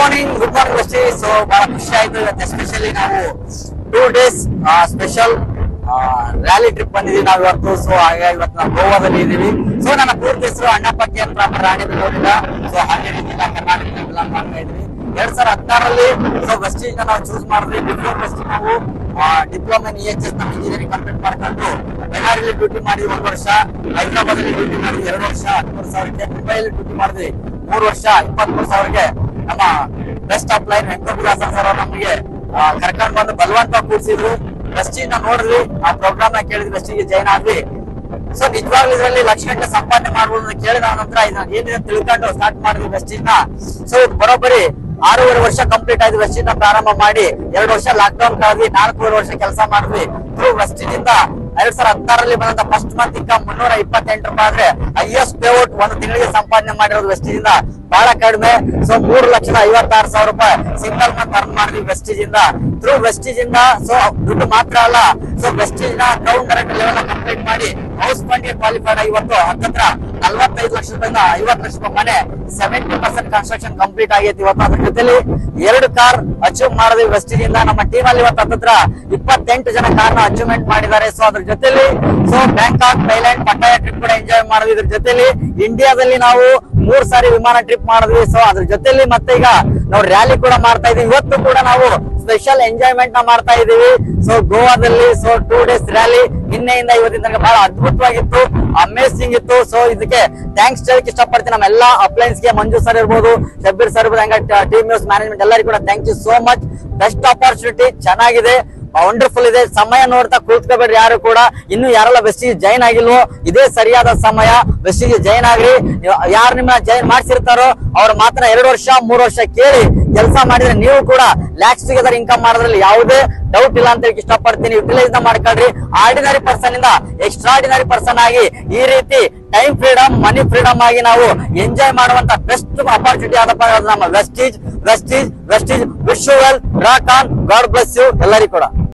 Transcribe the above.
Good morning ಅಷ್ಟೇ. So ಬಹಳ ಖುಷಿ ಆಯ್ತು ಇವತ್ತು. ಎಸ್ಪೆಷಲಿ ನಾವು 2 days ಸ್ಪೆಷಲ್ ರ್ಯಾಲಿ ಟ್ರಿಪ್ ಬಂದಿದ್ದೀವಿ ನಾವು ಇವತ್ತು. ಸೊ ಹಾಗಾಗಿ ಇವತ್ತು ನಾವು ಗೋವಾದಲ್ಲಿ ಇದೀವಿ. ಸೊ ನನ್ನ ಪೂರ್ತಿ ಹೆಸರು ಅಣ್ಣಪ್ಪ ಕೆ ಎನ್ ಪ್ರಾಪರ್ ರಾಣಿಬೆನ್ನೂರಿನ. ಸೊ ಹಾವೇರಿ ಜಿಲ್ಲಾ ಕರ್ನಾಟಕದಿಂದ ಬಿಲಾಂಗ್ ಮಾಡ್ತಾ ಇದ್ವಿ. 2016ರಲ್ಲಿ ಸೊ ವೆಸ್ಟೀಜ್ ನಾವು ಚೂಸ್ ಮಾಡಿದ್ವಿ. ಬಿಫೋರ್ ವೆಸ್ಟೀಜ್ ನಾವು ಡಿಪ್ಲೊಮಾ ಇನ್ EHS ನಮ್ಮ ಇಂಜಿನಿಯರಿಂಗ್ ಕಂಪ್ಲೀಟ್ ಮಾಡ್ಕೊಂಡು ಬೆಂಗಳೂರಲ್ಲಿ ಡ್ಯೂಟಿ ಮಾಡಿದ್ವಿ 1 ವರ್ಷ, ಹೈದರಾಬಾದ್ ಅಲ್ಲಿ ಡ್ಯೂಟಿ ಮಾಡಿದ್ವಿ 2 ವರ್ಷ 13,000ಕ್ಕೆ, ಮುಂಬೈಯಲ್ಲಿ ಡ್ಯೂಟಿ ಮಾಡಿದ್ವಿ 3 ವರ್ಷ 23,000ಕ್ಕೆ. ನಮ್ಮ best of line Venkateshwara sir ನಮಗೆ ಕರ್ಕೊಂಡ್ ಬಂದು ಬಲವಂತ ಕೂರಿಸಿದ್ರು. ವೆಸ್ಟೀಜ್ ನ ನೋಡಿದ್ವಿ, ಆ ಪ್ರೋಗ್ರಾಮ್ ನ ಕೇಳಿದ್ವಿ, ವೆಸ್ಟೀಜ್ ಜಾಯ್ನ್ ಆದ್ವಿ. ಸೊ ನಿಜವಾಗ್ಲೂ ಇದರಲ್ಲಿ ಲಕ್ಷ ಗಂಟೆ ಸಂಪಾದನೆ ಮಾಡ್ಬೋದು ಕೇಳಿದ ನಂತರ ಇದನ್ನ ಏನಿದೆ ತಿಳ್ಕೊಂಡು ಸ್ಟಾರ್ಟ್ ಮಾಡಿದ್ವಿ ವೆಸ್ಟೀಜ್ ನ. ಸೊ ಬರೋಬ್ಬರಿ 6.5 ವರ್ಷ ಕಂಪ್ಲೀಟ್ ಆಯ್ತು ವೆಸ್ಟೀಜ್ ನ ಪ್ರಾರಂಭ ಮಾಡಿ. 2 ವರ್ಷ ಲಾಕ್ ಡೌನ್ ಕಳೆದ್ವಿ, 4.5 ವರ್ಷ ಕೆಲಸ ಮಾಡಿದ್ವಿ. ವೆಸ್ಟೀಜ್ ಇಂದ 2016ರಲ್ಲಿ ಬಂದಂತ ಫಸ್ಟ್ ಮಂತ್ ಇನ್ಕಮ್ 328 ರೂಪಾಯಿ ಆದ್ರೆ ಹೈಯೆಸ್ಟ್ ಪೇಔಟ್ ಒಂದು ತಿಂಗಳಿಗೆ ಸಂಪಾದನೆ ಮಾಡಿರೋದು ವೆಸ್ಟೀಜ್ ಇಂದ ಬಹಳ ಕಡಿಮೆ. ಸೊ 3,56,000 ರೂಪಾಯಿ ಸಿಂಗಲ್ ಮಂತ್ ಅರ್ನ್ ಮಾಡಿದ್ವಿ ವೆಸ್ಟೀಜ್ ಇಂದ. ಥ್ರೂ ವೆಸ್ಟೀಜ್ ಇಂದ ಸೊ ದುಡ್ಡು ಮಾತ್ರ ಅಲ್ಲ, ಸೊ ವೆಸ್ಟೀಜ್ ನ ಗ್ರೌಂಡ್ ಕರೆಂಟ್ ಲೆವೆಲ್ ಕಂಪ್ಲೀಟ್ ಮಾಡಿ ಹೌಸ್ ಫಂಡ್ ಗೆ ಕ್ವಾಲಿಫೈಡ್ ಆಗಿ ಇವತ್ತು ಹತ್ತತ್ರ 45 ಲಕ್ಷ ರೂಪಾಯಿಂದ 50 ಲಕ್ಷ ರೂಪಾಯಿ ಮನೆ 70% ಕನ್ಸ್ಟ್ರಕ್ಷನ್ ಕಂಪ್ಲೀಟ್ ಆಗೈತಿ ಇವತ್ತು. ಅದ್ರ ಜೊತೆಲಿ 2 ಕಾರ್ ಅಚೀವ್ ಮಾಡಿದ್ವಿ ವೆಸ್ಟೀಜ್ ಇಂದ. ನಮ್ಮ ಟೀಮ್ ಅಲ್ಲಿ ಇವತ್ತು ಹತ್ತತ್ರ 28 ಜನ ಕಾರ್ ನ ಅಚೀವ್ಮೆಂಟ್ ಮಾಡಿದ್ದಾರೆ. ಸೊ ಅದ್ರ ಜೊತೆಲಿ ಸೊ ಬ್ಯಾಂಕಾಕ್, ಥೈಲ್ಯಾಂಡ್, ಪಟ್ಟಾಯ ಟ್ರಿಪ್ ಕೂಡ ಎಂಜಾಯ್ ಮಾಡಿದ್ವಿ. ಇದ್ರ ಜೊತೆಲಿ ಇಂಡಿಯಾದಲ್ಲಿ ನಾವು 3 ಸಾರಿ ವಿಮಾನ ಟ್ರಿಪ್ ಮಾಡಿದ್ವಿ. ಸೊ ಅದ್ರ ಜೊತೆಲಿ ಮತ್ತೆ ಈಗ ನಾವು ರ್ಯಾಲಿ ಕೂಡ ಮಾಡ್ತಾ ಇದೀವಿ. ಇವತ್ತು ಕೂಡ ನಾವು ಸ್ಪೆಷಲ್ ಎಂಜಾಯ್ಮೆಂಟ್ ನ ಮಾಡ್ತಾ ಇದೀವಿ. ಸೊ ಗೋವಾದಲ್ಲಿ ಸೊ 2 days ರ್ಯಾಲಿ ನಿನ್ನೆಯಿಂದ ಇವತ್ತಿನ ತನಕ ಬಹಳ ಅದ್ಭುತವಾಗಿತ್ತು, ಅಮೇಸಿಂಗ್ ಇತ್ತು. ಸೊ ಇದಕ್ಕೆ ಥ್ಯಾಂಕ್ಸ್ ಹೇಳಕ್ ಇಷ್ಟಪಡ್ತೀನಿ ನಮ್ಮ ಎಲ್ಲಾ ಅಪ್ಲೈನ್ಸ್ ಗೆ, ಮಂಜು ಸರ್ ಇರ್ಬೋದು, ಶಬ್ಬೀರ್ ಸರ್ ಇರ್ಬೋದು, ಹಂಗ ಟೀಮ್ ನ್ಯೂಸ್ ಮ್ಯಾನೇಜ್ಮೆಂಟ್ ಎಲ್ಲರಿಗೂ ಕೂಡ thank you so much. Best opportunity, ಚೆನ್ನಾಗಿದೆ, ವಂಡರ್ಫುಲ್ ಇದೆ. ಸಮಯ ನೋಡ್ತಾ ಕೂತ್ಕೋಬೇಡ್ರಿ ಯಾರು ಕೂಡ. ಇನ್ನು ಯಾರೆಲ್ಲ ವೆಸ್ಟೀಜ್ ಜಾಯ್ನ್ ಆಗಿಲ್ವೋ ಇದೇ ಸರಿಯಾದ ಸಮಯ, ವೆಸ್ಟೀಜ್ ಜಾಯ್ನ್ ಆಗ್ರಿ. ಯಾರು ನಿಮ್ಮ ಜಾಯ್ನ್ ಮಾಡ್ಸಿರ್ತಾರೋ ಅವ್ರ ಮಾತ್ರ 2 ವರ್ಷ 3 ವರ್ಷ ಕೇಳಿ ಕೆಲಸ ಮಾಡಿದ್ರೆ ನೀವು ಕೂಡ ಲ್ಯಾಕ್ಸ್ ಟುಗೆದರ್ ಇನ್ಕಮ್ ಮಾಡೋದ್ರಲ್ಲಿ ಯಾವುದೇ ಡೌಟ್ ಇಲ್ಲ ಅಂತ ಹೇಳಿ ಇಷ್ಟಪಡ್ತೀನಿ. ಯುಟಿಲೈಸ್ ನ ಮಾಡ್ಕೊಳ್ರಿ. ಆರ್ಡಿನರಿ ಪರ್ಸನ್ ಇಂದ ಎಕ್ಸ್ಟ್ರಾರ್ಡಿನರಿ ಪರ್ಸನ್ ಆಗಿ ಈ ರೀತಿ ಟೈಮ್ ಫ್ರೀಡಮ್, ಮನಿ ಫ್ರೀಡಮ್ ಆಗಿ ನಾವು ಎಂಜಾಯ್ ಮಾಡುವಂತ ಬೆಸ್ಟ್ ಅಪರ್ಚುನಿಟಿ ಆದಪ್ಪ ನಮ್ಮ ವೆಸ್ಟೀಜ್. Wish you well, rock on, God bless you ಎಲ್ಲರಿಗೂ ಕೂಡ.